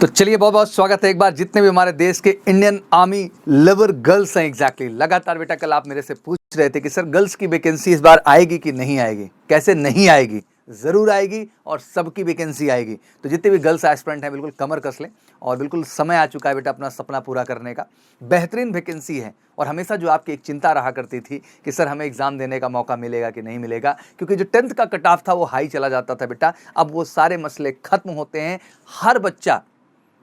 तो चलिए बहुत बहुत स्वागत है एक बार जितने भी हमारे देश के इंडियन आर्मी लवर गर्ल्स हैं एग्जैक्टली लगातार बेटा कल आप मेरे से पूछ रहे थे कि सर गर्ल्स की वैकेंसी इस बार आएगी कि नहीं आएगी, कैसे नहीं आएगी, ज़रूर आएगी और सबकी वैकेंसी आएगी। तो जितने भी गर्ल्स एस्पिरेंट हैं बिल्कुल कमर कस लें और बिल्कुल समय आ चुका है बेटा अपना सपना पूरा करने का। बेहतरीन वैकेंसी है और हमेशा जो आपकी एक चिंता रहा करती थी कि सर हमें एग्ज़ाम देने का मौका मिलेगा कि नहीं मिलेगा, क्योंकि जो 10th का कट ऑफ था वो हाई चला जाता था बेटा, अब वो सारे मसले खत्म होते हैं। हर बच्चा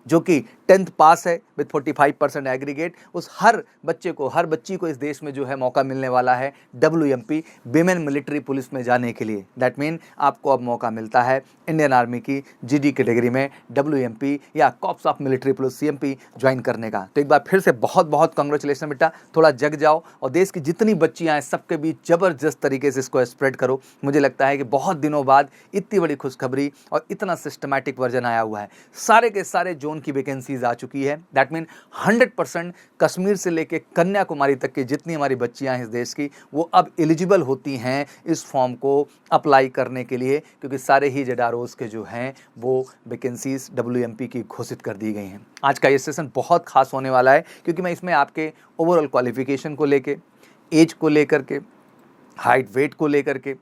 जो कि 10th पास है विद 45% एग्रीगेट, उस हर बच्चे को हर बच्ची को इस देश में जो है मौका मिलने वाला है WMP विमेन मिलिट्री पुलिस में जाने के लिए। दैट मीन आपको अब मौका मिलता है इंडियन आर्मी की GD कैटेगरी में WMP या corps of military police CMP join करने का। तो एक बार फिर से बहुत बहुत कांग्रेचुलेशन बेटा, थोड़ा जग जाओ और देश की जितनी बच्चियाँ हैं सबके बीच ज़बरदस्त तरीके से इसको स्प्रेड करो। मुझे लगता है कि बहुत दिनों बाद इतनी बड़ी खुशखबरी और इतना सिस्टमैटिक वर्जन आया हुआ है। सारे के सारे जोन की वैकेंसीज आ चुकी है। दैट मीन 100% कश्मीर से लेके कन्याकुमारी तक की जितनी हमारी बच्चियां हैं इस देश की, वो अब एलिजिबल होती हैं इस फॉर्म को अप्लाई करने के लिए, क्योंकि सारे ही जेडारोज के जो हैं वो वैकेंसीज WMP की घोषित कर दी गई हैं। आज का ये सेशन बहुत खास होने वाला है क्योंकि मैं इसमें आपके ओवरऑल क्वालिफिकेशन को लेके, एज को लेकर के, हाइट वेट को लेकर के,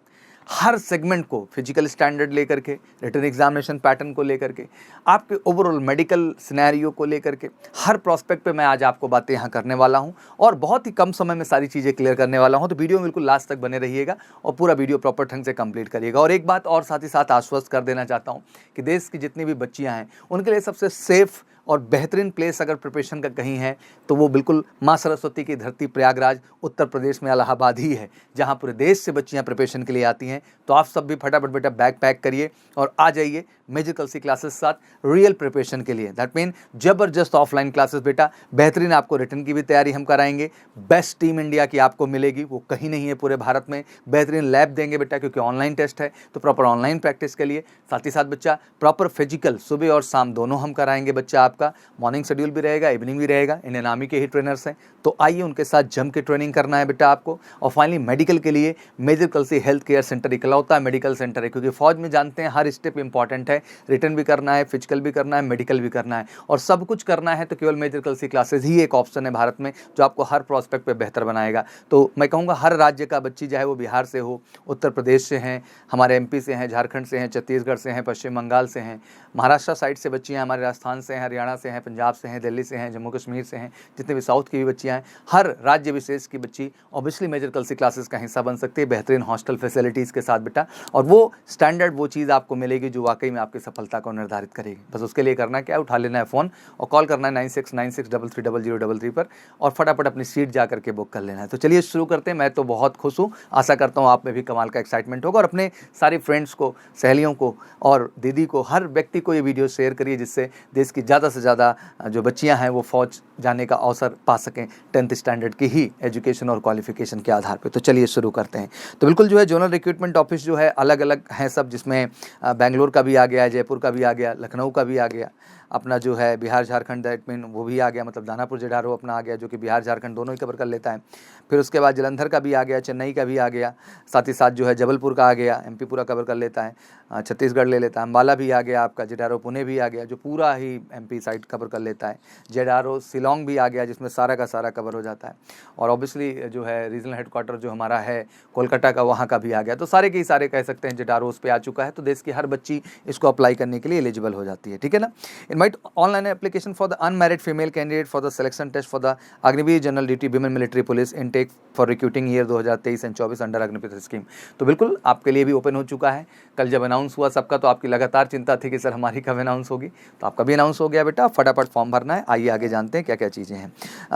हर सेगमेंट को, फिजिकल स्टैंडर्ड लेकर के, रिटन एग्जामिनेशन पैटर्न को लेकर के, आपके ओवरऑल मेडिकल सिनेरियो को लेकर के, हर प्रोस्पेक्ट पे मैं आज आपको बातें यहाँ करने वाला हूँ और बहुत ही कम समय में सारी चीज़ें क्लियर करने वाला हूँ। तो वीडियो में बिल्कुल लास्ट तक बने रहिएगा और पूरा वीडियो प्रॉपर ढंग से कंप्लीट करिएगा। और एक बात और साथ ही साथ आश्वस्त कर देना चाहता हूँ कि देश की जितनी भी बच्चियाँ हैं उनके लिए सबसे सेफ़ और बेहतरीन प्लेस अगर प्रिपरेशन का कहीं है तो वो बिल्कुल माँ सरस्वती की धरती प्रयागराज उत्तर प्रदेश में इलाहाबाद ही है, जहाँ पूरे देश से बच्चियाँ प्रिपरेशन के लिए आती हैं। तो आप सब भी फटाफट बेटा बैग पैक करिए और आ जाइए मेजर कलसी क्लासेस साथ रियल प्रिपरेशन के लिए। दैट मीन ज़बरदस्त ऑफलाइन क्लासेस बेटा, बेहतरीन आपको रिटन की भी तैयारी हम कराएंगे। बेस्ट टीम इंडिया की आपको मिलेगी, वो कहीं नहीं है पूरे भारत में। बेहतरीन लैब देंगे बेटा क्योंकि ऑनलाइन टेस्ट है, तो प्रॉपर ऑनलाइन प्रैक्टिस के लिए। साथ ही साथ बच्चा प्रॉपर फिजिकल सुबह और शाम दोनों हम कराएंगे। बच्चा आपका मॉर्निंग शेड्यूल भी रहेगा, इवनिंग भी रहेगा। इंडियन आर्मी के ही ट्रेनर्स हैं, तो आइए उनके साथ जम के ट्रेनिंग करना है बेटा आपको। और फाइनली मेडिकल के लिए मेजर कलसी हेल्थ केयर सेंटर इकलौता मेडिकल सेंटर है, क्योंकि फौज में जानते हैं हर स्टेप इंपॉर्टेंट है। रिटन भी करना है, फिजिकल भी करना है, मेडिकल भी करना है और सब कुछ करना है तो केवल मेजर कलसी क्लासेस ही एक ऑप्शन है भारत में जो आपको हर प्रोस्पेक्ट पे बेहतर बनाएगा। तो मैं कहूँगा हर राज्य का बच्ची, चाहे वो बिहार से हो, उत्तर प्रदेश से हैं, हमारे MP से हैं, झारखंड से हैं, छत्तीसगढ़ से हैं, पश्चिम बंगाल से हैं, महाराष्ट्र साइड से बच्चियाँ हमारे राजस्थान से हैं, हरियाणा से हैं, पंजाब से हैं, दिल्ली से हैं, जम्मू कश्मीर से हैं, जितने भी साउथ की भी बच्चियाँ हैं, हर राज्य विशेष की बच्ची ऑब्वियसली मेजर कलसी क्लासेस का हिस्सा बन सकती है बेहतरीन हॉस्टल फैसिलिटीज़ के साथ बेटा। और वो स्टैंडर्ड वो चीज़ आपको मिलेगी जो वाकई में आपकी सफलता को निर्धारित करेगी। बस उसके लिए करना क्या है, उठा लेना है फ़ोन और कॉल करना है 9696330033 पर और फटाफट अपनी सीट जा करके बुक कर लेना है। तो चलिए शुरू करते हैं। मैं तो बहुत खुश हूँ, आशा करता हूँ आप में भी कमाल का एक्साइटमेंट होगा। और अपने सारे फ्रेंड्स को, सहेलियों को और दीदी को, हर व्यक्ति को ये वीडियो शेयर करिए जिससे देश की ज़्यादा से ज़्यादा जो बच्चियाँ हैं वो फ़ौज जाने का अवसर पा सकें 10th स्टैंडर्ड की ही एजुकेशन और क्वालिफिकेशन के आधार पे। तो चलिए शुरू करते हैं। तो बिल्कुल जो है जोनल रिक्रूटमेंट ऑफिस जो है अलग अलग हैं सब, जिसमें बेंगलोर का भी आ गया, जयपुर का भी आ गया, लखनऊ का भी आ गया, अपना जो है बिहार झारखंड दैट मीन वो भी आ गया, मतलब दानापुर जेडारो अपना आ गया जो कि बिहार झारखंड दोनों ही कवर कर लेता है। फिर उसके बाद जलंधर का भी आ गया, चेन्नई का भी आ गया, साथ ही साथ जो है जबलपुर का आ गया, MP पूरा कवर कर लेता है, छत्तीसगढ़ ले लेता है, अम्बाला भी आ गया आपका, जेडारो पुणे भी आ गया जो पूरा ही MP साइड कवर कर लेता है, जेडारो शिलोंग भी आ गया जिसमें सारा का सारा कवर हो जाता है, और ऑब्वियसली जो है रीजनल हेडक्वार्टर जो हमारा है कोलकाता का, वहाँ का भी आ गया। तो सारे के ही सारे कह सकते हैं जेडारो उस पर आ चुका है। तो देश की हर बच्ची इसको अप्लाई करने के लिए एलिजिबल हो जाती है, ठीक है ना। Invite online application for the unmarried female candidate for the selection test for the Agniveer general duty women military police intake for recruiting year 2023 and 24 under Agnipath scheme. तो बिल्कुल आपके लिए भी ओपन हो चुका है। कल जब अनाउंस हुआ सबका तो आपकी लगातार चिंता थी कि सर हमारी कब अनाउंस होगी, तो आपका भी अनाउंस हो गया बेटा। फटाफट फॉर्म भरना है। आइए आगे जानते हैं क्या क्या चीज़ें हैं।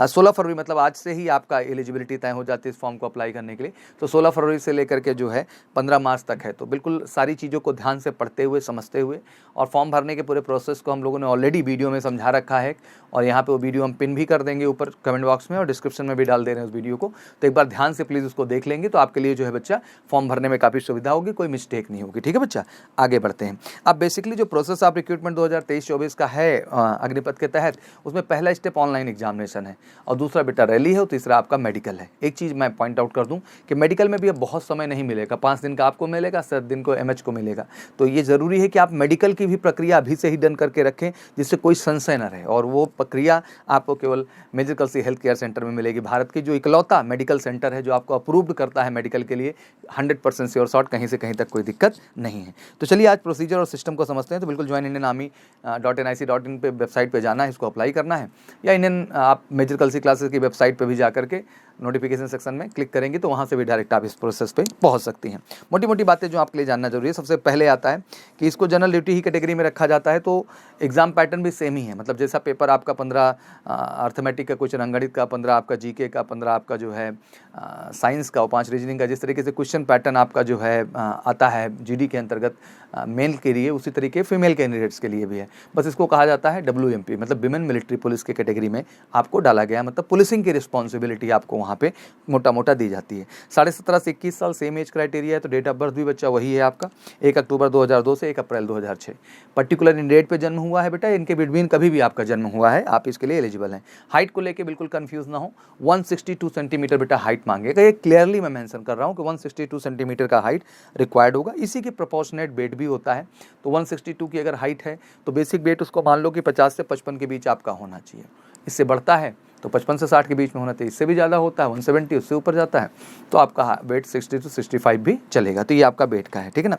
16 फरवरी मतलब आज से ही आपका एलिजिबिलिटी तय हो जाती है इस फॉर्म को अप्लाई करने के लिए। तो 16 फरवरी से लेकर के जो है 15 मार्च तक है। तो बिल्कुल सारी चीज़ों को ध्यान से पढ़ते हुए, समझते हुए, और फॉर्म भरने के पूरे प्रोसेस को हम लोगों ने ऑलरेडी वीडियो में समझा रखा है और यहाँ पे वो वीडियो हम पिन भी कर देंगे ऊपर कमेंट बॉक्स में और डिस्क्रिप्शन में भी डाल दे रहे हैं उस वीडियो को। तो एक बार ध्यान से प्लीज़ उसको देख लेंगे तो आपके लिए जो है बच्चा फॉर्म भरने में काफ़ी सुविधा होगी, कोई मिस्टेक नहीं होगी, ठीक है बच्चा। आगे बढ़ते हैं। अब बेसिकली जो प्रोसेस ऑफ रिक्रूटमेंट 2023-24 का है अग्निपथ के तहत, उसमें पहला स्टेप ऑनलाइन एग्जामिनेशन है और दूसरा बेटा रैली है और तीसरा आपका मेडिकल है। एक चीज़ मैं पॉइंट आउट कर दूं कि मेडिकल में भी अब बहुत समय नहीं मिलेगा, 5 दिन का आपको मिलेगा, 7 दिन को MH को मिलेगा। तो ये ज़रूरी है कि आप मेडिकल की भी प्रक्रिया अभी से ही डन करके रखें जिससे कोई संशय न रहे, और वो प्रक्रिया आपको केवल major Kalsi health care centre में मिलेगी। भारत की जो इकलौता मेडिकल सेंटर है जो आपको अप्रूव्ड करता है मेडिकल के लिए, 100% श्योर शॉट, कहीं से कहीं तक कोई दिक्कत नहीं है। तो चलिए आज प्रोसीजर और सिस्टम को समझते हैं। तो बिल्कुल joinindianarmy.nic.in पे वेबसाइट पे जाना है, इसको अप्लाई करना है, या इंडियन आप मेजर कल्सी क्लासेस की वेबसाइट पे भी जा करके नोटिफिकेशन सेक्शन में क्लिक करेंगे तो वहाँ से भी डायरेक्ट आप इस प्रोसेस पे पहुँच सकती हैं। मोटी मोटी बातें जो आपके लिए जानना जरूरी है, सबसे पहले आता है कि इसको जनरल ड्यूटी ही कैटेगरी में रखा जाता है, तो एग्जाम पैटर्न भी सेम ही है। मतलब जैसा पेपर आपका 15 अर्थमेटिक का क्वेश्चन, अंगणित का 15 आपका जीके का, 15 आपका जो है साइंस का और 5 रीजनिंग का, जिस तरीके से क्वेश्चन पैटर्न आपका जो है आता है जीडी के अंतर्गत मेल के लिए, उसी तरीके फीमेल कैंडिडेट्स के लिए भी है। बस इसको कहा जाता है WMP, मतलब विमेन मिलिट्री पुलिस के कैटेगरी में आपको डाला गया, मतलब पुलिसिंग की रिस्पॉन्सिबिलिटी आपको वहाँ पे मोटा मोटा दी जाती है। 17.5 से 21 साल सेम एज क्राइटेरिया है, तो डेट ऑफ बर्थ भी बच्चा वही है आपका, 1 अक्टूबर 2002 से 1 अप्रैल 2006। पर्टिकुलर इन डेट पे जन्म हुआ है बेटा, इनके बिटवीन कभी भी आपका जन्म हुआ है, आप इसके लिए एलिजिबल हैं। हाइट को लेके बिल्कुल कंफ्यूज ना हो, 162 सेंटीमीटर बेटा हाइट मांगेगा, ये क्लियरली मैं मेंशन कर रहा हूँ कि 162 सेंटीमीटर का हाइट रिक्वायर्ड होगा। इसी की प्रोपोर्शनेट वेट भी होता है, तो 162 की अगर हाइट है तो बेसिक वेट उसको मान लो कि 50 से 55 के बीच आपका होना चाहिए। इससे बढ़ता है तो 55 से 60 के बीच में होना चाहिए, इससे भी ज़्यादा होता है 170, उससे ऊपर जाता है तो आपका वेट 60 to 65 भी चलेगा। तो ये आपका वेट का है, ठीक है ना।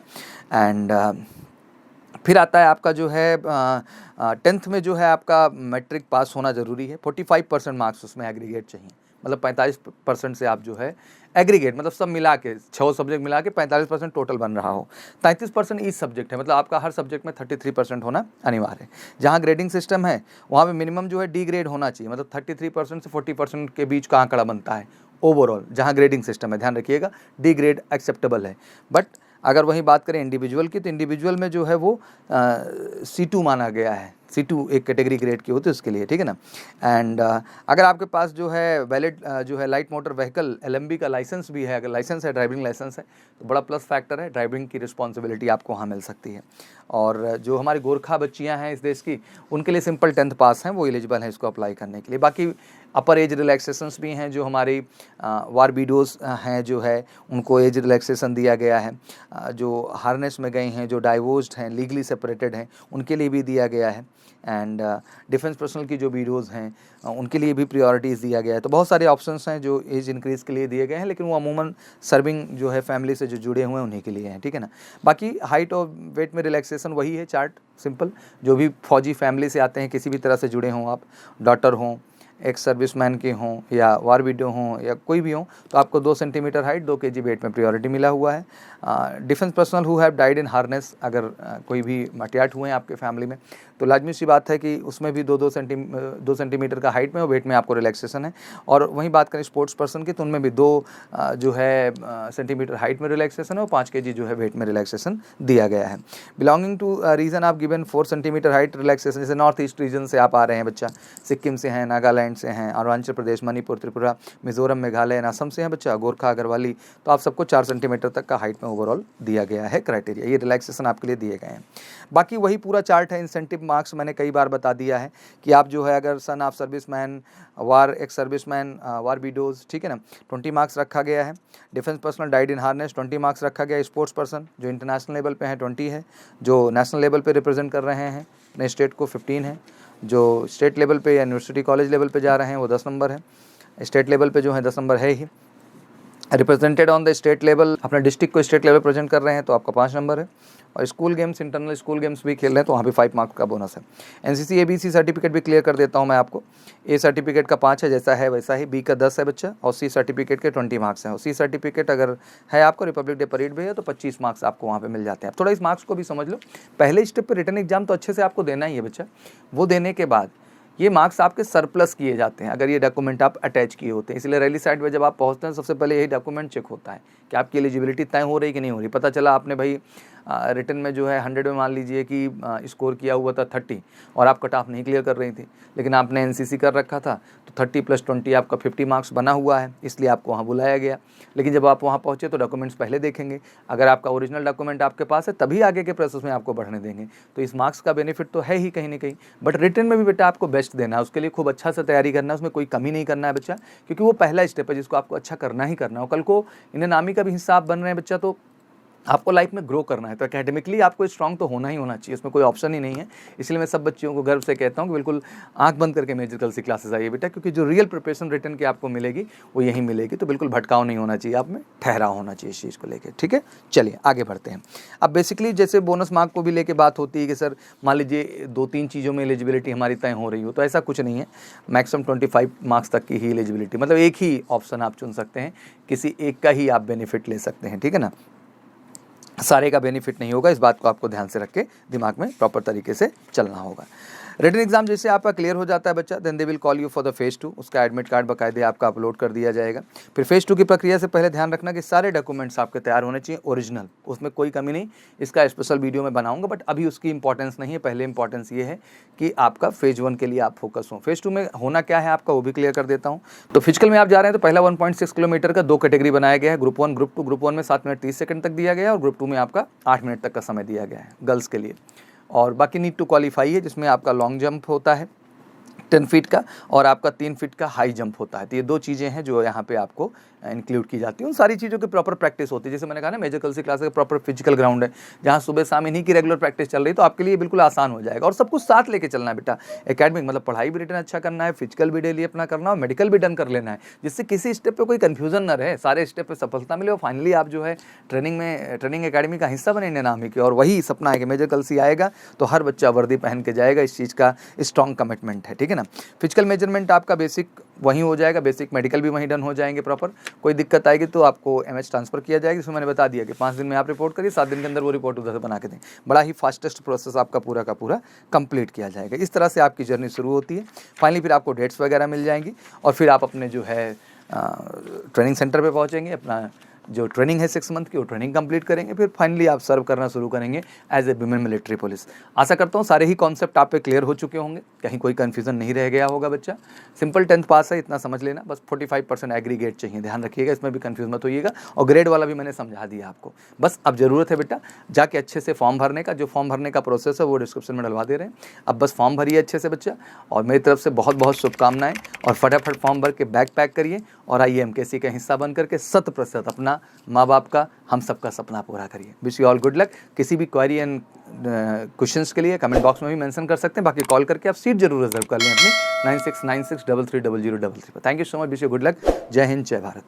एंड फिर आता है आपका जो है 10th में जो है आपका मैट्रिक पास होना ज़रूरी है। 45% मार्क्स उसमें एग्रीगेट चाहिए, मतलब 45% से आप जो है एग्रीगेट, मतलब सब मिला के 6 सब्जेक्ट मिला के 45% टोटल बन रहा हो। 33% ईच सब्जेक्ट है, मतलब आपका हर सब्जेक्ट में 33% होना अनिवार्य है। जहाँ ग्रेडिंग सिस्टम है वहाँ पे मिनिमम जो है डी ग्रेड होना चाहिए, मतलब 33% से 40% के बीच का आंकड़ा बनता है ओवरऑल। जहाँ ग्रेडिंग सिस्टम है, ध्यान रखिएगा, डी ग्रेड एक्सेप्टेबल है। बट अगर वहीं बात करें इंडिविजुअल की, तो इंडिविजुअल में जो है वो C2 माना गया है। C2 एक कैटेगरी ग्रेड की होती है उसके लिए, ठीक है ना। एंड अगर आपके पास जो है वैलिड जो है लाइट मोटर व्हीकल LMB का लाइसेंस भी है, अगर लाइसेंस है, ड्राइविंग लाइसेंस है, तो बड़ा प्लस फैक्टर है, ड्राइविंग की रिस्पॉन्सिबिलिटी आपको वहाँ मिल सकती है। और जो हमारी गोरखा बच्चियाँ हैं इस देश की, उनके लिए सिंपल 10th पास हैं, वो एलिजिबल हैं इसको अप्लाई करने के लिए। बाकी अपर एज रिलैक्सेशंस भी हैं, जो हमारी वार विडोज़ हैं जो है उनको एज रिलैक्सेशन दिया गया है। जो हार्नेस में गए हैं, जो डाइवोर्स्ड हैं, लीगली सेपरेटेड हैं, उनके लिए भी दिया गया है। एंड डिफेंस पर्सनल की जो वीडियोज़ हैं उनके लिए भी प्रायोरिटीज़ दिया गया है। तो बहुत सारे ऑप्शंस हैं जो एज इंक्रीज़ के लिए दिए गए हैं, लेकिन वो अमूमन सर्विंग जो है फैमिली से जो जुड़े हुए हैं उन्हीं के लिए हैं, ठीक है ना। बाकी हाइट और वेट में रिलैक्सेशन वही है, चार्ट सिंपल। जो भी फौजी फैमिली से आते हैं, किसी भी तरह से जुड़े हों आप, डॉटर हों, एक्स सर्विसमैन के हों या वार विडो हों या कोई भी हों, तो आपको 2 सेंटीमीटर हाइट 2 kg वेट में प्रायोरिटी मिला हुआ है। Defence personnel who have died in harness, अगर कोई भी मटियाट हुए हैं आपके फैमिली में, तो लाजमी सी बात है कि उसमें भी 2 सेंटीमीटर का हाइट में और वेट में आपको रिलैक्सेशन है। और वहीं बात करें स्पोर्ट्स पर्सन की, तो उनमें भी 2 जो है सेंटीमीटर हाइट में रिलैक्सेशन है और 5 kg जो है वेट में रिलैक्सेशन दिया गया है। बिलोंगिंग टू रीजन आप गिवन 4 सेंटीमीटर हाइट रिलैक्सेशन, जैसे नॉर्थ ईस्ट रीजन से आप आ रहे हैं बच्चा, सिक्किम से हैं, नागालैंड से हैं, अरुणाचल प्रदेश, मणिपुर, त्रिपुरा, मिजोरम, मेघालय, असम से हैं बच्चा, गोरखा, अगरवाली, तो आप सबको 4 सेंटीमीटर तक का हाइट में ओवरऑल दिया गया है क्राइटेरिया। ये रिलैक्सेशन आपके लिए दिए गए हैं। बाकी वही पूरा चार्ट है। इंसेंटिव मार्क्स मैंने कई बार बता दिया है कि आप जो है अगर son of serviceman, war ex serviceman, war widows, ठीक है ना, 20 मार्क्स रखा गया है। Defence personnel died in harness 20 marks रखा गया है। स्पोर्ट्स पर्सन जो इंटरनेशनल लेवल पे है 20 है, जो नेशनल लेवल पे रिप्रेजेंट कर रहे हैं अपने स्टेट को 15 है, जो स्टेट लेवल पे या यूनिवर्सिटी कॉलेज लेवल पे जा रहे हैं वो 10 नंबर है। स्टेट लेवल पे जो है 10 नंबर है ही। Represented on the state level, अपने डिस्ट्रिक्ट को स्टेट लेवल प्रेजेंट कर रहे हैं तो आपका 5 नंबर है। और school games, internal school games भी खेल रहे हैं तो वहाँ भी 5 मार्क्स का बोनस है। NCC ABC सर्टिफिकेट भी क्लियर कर देता हूँ मैं आपको। A सर्टिफिकेट का 5 है, जैसा है वैसा ही। B का 10 है बच्चा, और C सर्टिफिकेट के 20 मार्क्स हैं। और C सर्टिफिकेट अगर है आपको रिपब्लिक डे परेड में है तो 25 मार्क्स आपको वहाँ पे मिल जाते हैं। थोड़ा इस मार्क्स को भी समझ लो। पहले स्टेप पे रिटन एग्जाम तो अच्छे से आपको देना ही है बच्चा, वो देने के बाद ये मार्क्स आपके सरप्लस किए जाते हैं अगर ये डॉक्यूमेंट आप अटैच किए होते हैं। इसलिए रैली साइड में जब आप पहुंचते हैं सबसे पहले यही डॉक्यूमेंट चेक होता है कि आपकी एलिजिबिलिटी तय हो रही कि नहीं हो रही। पता चला आपने भाई रिटन में जो है 100 में मान लीजिए कि स्कोर किया हुआ था 30 और आप कट ऑफ नहीं क्लियर कर रही थी, लेकिन आपने NCC कर रखा था तो 30 + 20 आपका 50 मार्क्स बना हुआ है, इसलिए आपको वहाँ बुलाया गया। लेकिन जब आप वहाँ पहुँचे तो डॉक्यूमेंट्स पहले देखेंगे, अगर आपका ओरिजिनल डॉक्यूमेंट आपके पास है तभी आगे के प्रोसेस में आपको बढ़ने देंगे। तो इस मार्क्स का बेनिफिट तो है ही कहीं ना कहीं, बट रिटन में भी बेटा आपको बेस्ट देना है, उसके लिए खूब अच्छा से तैयारी करना है, उसमें कोई कमी नहीं करना है बच्चा, क्योंकि वो पहला स्टेप है जिसको आपको अच्छा करना ही करना है। कल को इंडियन आर्मी का भी हिस्सा आप बन रहे हैं बच्चा, तो आपको लाइफ में ग्रो करना है तो एकेडमिकली आपको स्ट्रांग तो होना ही होना चाहिए, इसमें कोई ऑप्शन ही नहीं है। इसलिए मैं सब बच्चियों को गर्व से कहता हूँ कि बिल्कुल आंख बंद करके मेजर गर्ल्स की क्लासेस आइए बेटा, क्योंकि जो रियल प्रिपरेशन रिटर्न की आपको मिलेगी वो यहीं मिलेगी। तो बिल्कुल भटकाव नहीं होना चाहिए, आप में ठहराव होना चाहिए इस चीज़ को लेकर, ठीक है। चलिए आगे बढ़ते हैं। अब बेसिकली जैसे बोनस मार्क को भी लेके बात होती है कि सर मान लीजिए 2-3 चीज़ों में एलिजिबिलिटी हमारी तय हो रही हो, तो ऐसा कुछ नहीं है। मैक्सिमम 25 मार्क्स तक की ही एलिजिबिलिटी, मतलब एक ही ऑप्शन आप चुन सकते हैं, किसी एक का ही आप बेनिफिट ले सकते हैं, ठीक है ना। सारे का बेनिफिट नहीं होगा, इस बात को आपको ध्यान से रख के दिमाग में प्रॉपर तरीके से चलना होगा। रिटन एग्जाम जैसे आपका क्लियर हो जाता है बच्चा, then they will call you for the phase 2, उसका एडमिट कार्ड बाकायदे आपका अपलोड कर दिया जाएगा। फिर फेज़ 2 की प्रक्रिया से पहले ध्यान रखना कि सारे डॉक्यूमेंट्स आपके तैयार होने चाहिए ओरिजिनल, उसमें कोई कमी नहीं। इसका स्पेशल वीडियो मैं बनाऊंगा, बट अभी उसकी इंपॉर्टेंस नहीं है। पहले इंपॉर्टेंस ये है कि आपका फेज़ 1 के लिए आप फोकस हो। फेज़ 2 में होना क्या है आपका वो भी क्लियर कर देता हूँ। तो फिजिकल में आप जा रहे हैं तो पहला 1.6 किलोमीटर का 2 कैटेगरी बनाया गया है, ग्रुप 1 ग्रुप 2। ग्रुप 1 में 7 मिनट 30 सेकंड तक दिया गया है और ग्रुप 2 में आपका 8 मिनट तक का समय दिया गया है गर्ल्स के लिए। और बाकी नीड टू क्वालिफाई है, जिसमें आपका लॉन्ग जंप होता है 10 फीट का और आपका 3 फीट का हाई जंप होता है। तो ये 2 चीज़ें हैं जो यहाँ पे आपको इंक्लूड की जाती है। उन सारी चीज़ों की प्रॉपर प्रैक्टिस होती है। जैसे मैंने कहा ना, मेजर गर्ल्स की क्लास का प्रॉपर फिजिकल ग्राउंड है, जहाँ सुबह शाम इन्हीं की रेगुलर प्रैक्टिस चल रही है, तो आपके लिए बिल्कुल आसान हो जाएगा। और सब कुछ साथ लेके चलना है बेटा। एकेडमिक मतलब पढ़ाई भी रिटर्न अच्छा करना है, फिजिकल भी डेली अपना करना और मेडिकल भी डन कर लेना है, जिससे किसी स्टेप पे कोई कन्फ्यूजन ना रहे, सारे स्टेप पे सफलता मिले और फाइनली आप जो है ट्रेनिंग एकेडमी का हिस्सा बने नामी के। और वही सपना है कि मेजर गर्ल्स ही आएगा तो हर बच्चा वर्दी पहन के जाएगा, इस चीज़ का स्ट्रॉन्ग कमिटमेंट है, ठीक है ना। फिजिकल मेजरमेंट आपका बेसिक वहीं हो जाएगा, बेसिक मेडिकल भी वहीं डन हो जाएंगे प्रॉपर। कोई दिक्कत आएगी तो आपको एमएच ट्रांसफर किया जाएगा, जिसमें मैंने बता दिया कि 5 दिन में आप रिपोर्ट करिए, 7 दिन के अंदर वो रिपोर्ट उधर से बना के दें। बड़ा ही फास्टेस्ट प्रोसेस आपका पूरा का पूरा कंप्लीट किया जाएगा। इस तरह से आपकी जर्नी शुरू होती है। फाइनली फिर आपको डेट्स वगैरह मिल जाएंगी और फिर आप अपने जो है ट्रेनिंग सेंटर पे पहुंचेंगे, अपना जो ट्रेनिंग है 6 मंथ की वो ट्रेनिंग कंप्लीट करेंगे। फिर फाइनली आप सर्व करना शुरू करेंगे as a women military police. आशा करता हूँ सारे ही कॉन्सेप्ट आप पे क्लियर हो चुके होंगे, कहीं कोई कन्फ्यूजन नहीं रह गया होगा बच्चा। सिंपल 10th पास है, इतना समझ लेना, बस 45% एग्रीगेट चाहिए, ध्यान रखिएगा, इसमें भी कन्फ्यूज मत होइएगा। और ग्रेड वाला भी मैंने समझा दिया आपको। बस अब ज़रूरत है बेटा जाके अच्छे से फॉर्म भरने का। जो फॉर्म भरने का प्रोसेस है वो डिस्क्रिप्शन में डलवा दे रहे हैं। अब बस फॉर्म भरिए अच्छे से बच्चा, और मेरी तरफ से बहुत बहुत शुभकामनाएं। और फटाफट फॉर्म भर के बैग पैक करिए और आइए MKC का हिस्सा बन करके 100% अपना माँ बाप का हम सबका सपना पूरा करिए। Wish you all good luck. किसी भी क्वेरी एंड क्वेश्चंस के लिए कमेंट बॉक्स में भी मेंशन कर सकते हैं, बाकी कॉल करके आप सीट जरूर रिजर्व कर लें अपनी 9696330033 पर। Thank you so much, wish you good luck. जय हिंद, जय भारत।